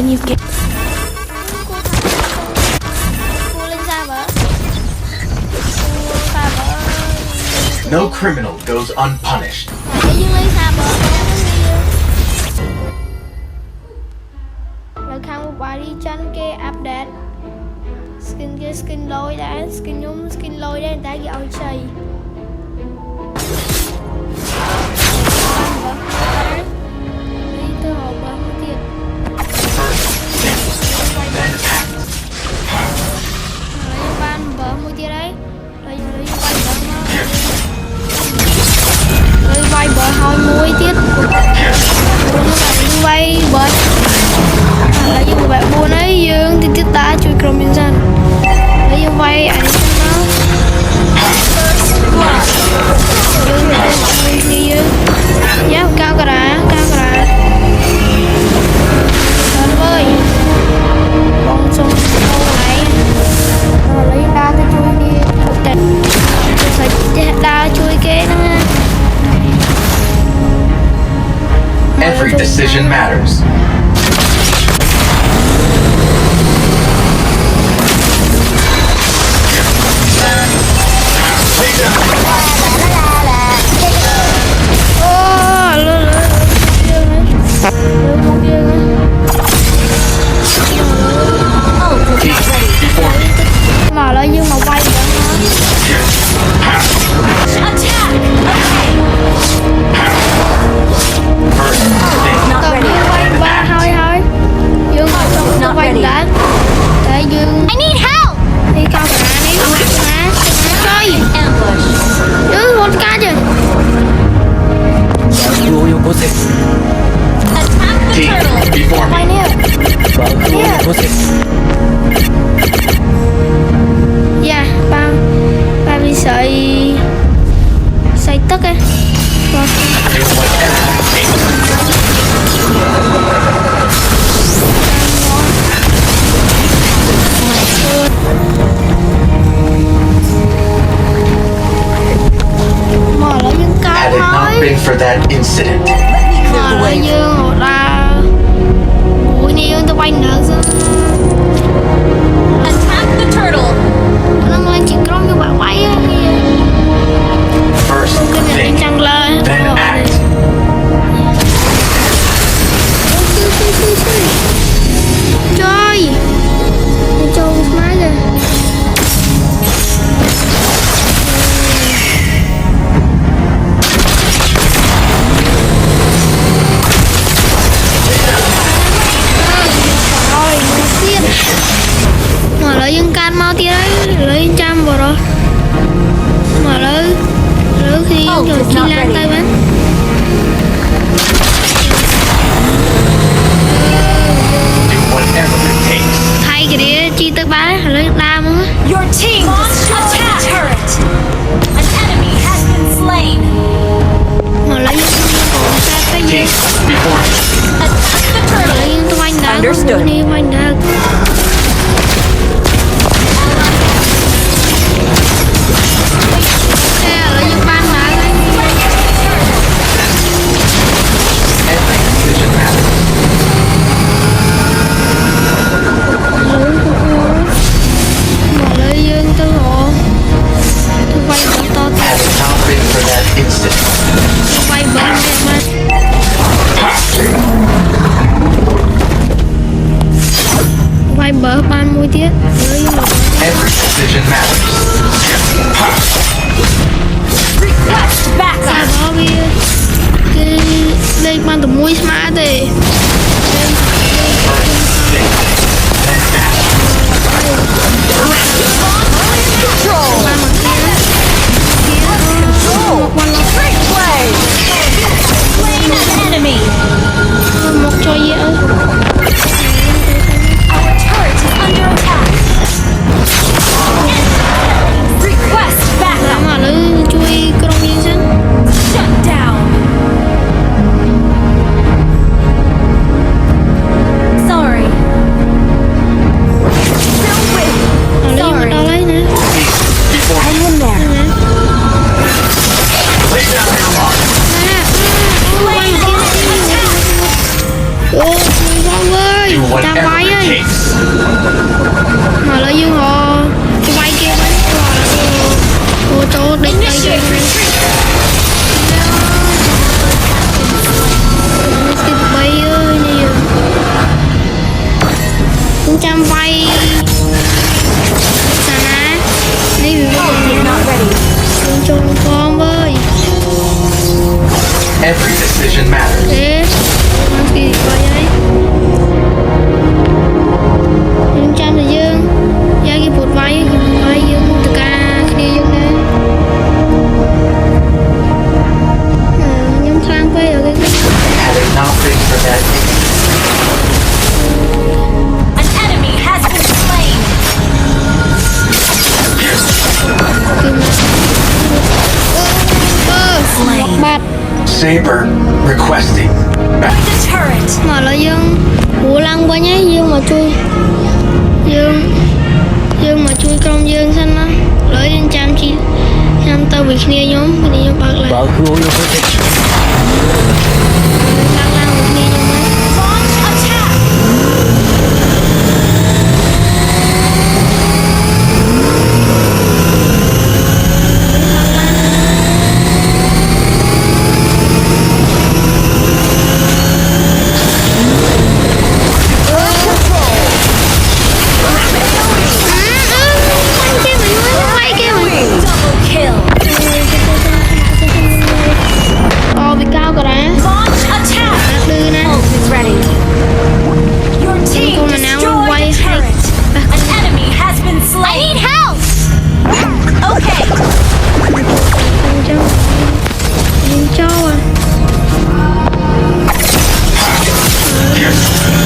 nhiêu kia. No criminal goes unpunished. Là khang một bài đi chân kia update skin kia skin lôi đã skin nhúng skin lôi đây người ta ghi ôi trời đi từ hồ bấm thiệt lấy ban bấm một tia đấy lấy vai bờ hồi mũi tiết vai bờ là như bạn buồn ấy dương thì tiết ta chui cầm nhân dân lấy như vai ảnh nó dương thì dương giá cao cả lớn vơi bóng sông này lấy đa ta chui đi một trận phải đa chui kế đó. Every decision matters. Mà lại nhưng mà quay I need help. Đi cao cả đi chơi một ca chứ quay nè dạ ba bị sợi tức ấy Had it not been for that incident, Attack the turtle. first think, then act. Trời trâu má kìa mở lấy dân can mau tia đấy lấy trăm vào rồi mở lấy khi rồi chi lan tay bắn Whatever it takes. thay cái đĩa chi tới bắn lấy đam á Your team destroyed a turret. An enemy has been slain. mở lấy dân cái gì Take before Attack the mở turtle. lấy dân tôi bánh đá Understood. đi bánh đá lấy dân bắn đá every decision matters. mở lấy dân tư hộ tôi quay to Had it not been for that incident, quay bắn đẹp mắt quay bờ ban mũi tiết lấy every decision matters. Request backup. đó bia cái đây ban tụi mũi smart thì Control. ban mặt kia một quan lọc Great play. Slain an enemy. một cho dễ Our turret is under attack. Request backup. mà lấy chui trong nhân dân Shut down. Sorry. Still with. lấy mà đâu lấy nữa Before Hang in there. lay down your mark. Slain an enemy. ô chui con ơi whatever why it ấy. takes. Mà lỡ dương họ quay kia vẫn ô tô đi đây Initiate retreat. cái bay ơi nhiều 100 bay sao ná đi bị You're not ready. chung con ơi Every decision matters. thế cái bay ấy 100 thì dương ra cái bột bay dương từ ca kia dương đây nhóm khang bay ở cái Had it not been for that An enemy has been slain. một bạt Saber requesting back. The turret. mà là dương của lăng quá nhé dương mà chui dương mà chui con dương xanh á lấy lên trăm chi em tao bị kia nhóm cái này bạc lại Bảo khô vô phải lăng lăng một kia nhóm á Launch attack. anh kia mình mới quay kia mình Double kill. bị cao cả đấy Launch attack. đưa nè Ult is ready. Your team Con này nào destroyed quay the hay- turret. An enemy has been slain. I need help. Okay. anh cho à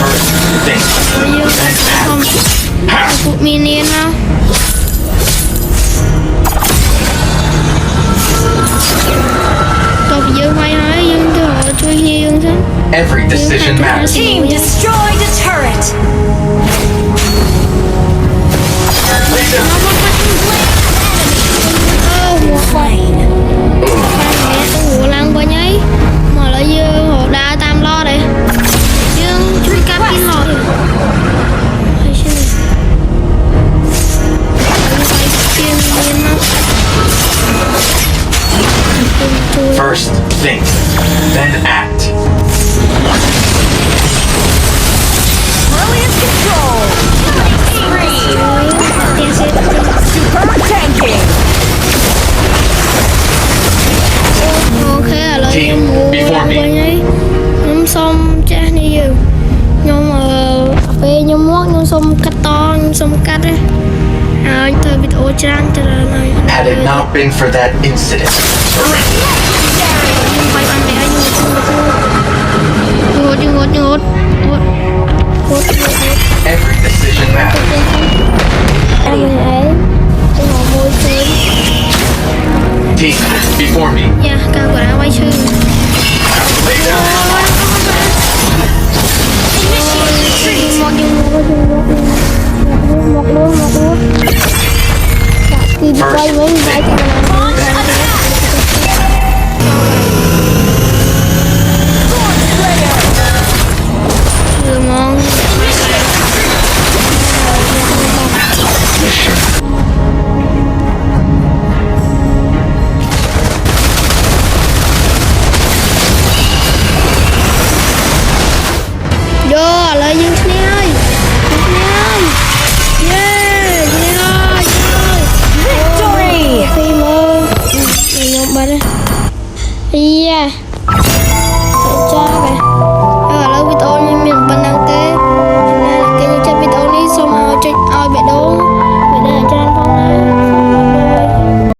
First thing, bây giờ không phụ minion nào còn bây giờ quay hỏi dương cho họ chui kia dương thế every decision matters. Team destroyed a turret. một Slain. mẹ tôi ngủ lăng qua nháy mà lại dơ họ đa tam lo đây dương chui cắp cái lò hay xin quay chiên lên nó chui First think, then act. Brilliant control. Killing spree. tiền xe Superb tanking. ok là lời Team, em ngủ before lăng me. qua nháy nhóm xong cha đi dù nhóm về nhóm mót nhóm xong cắt to nhóm xong cắt ấy tôi bị ổ trang cho là này Had it not been for that incident, quay ban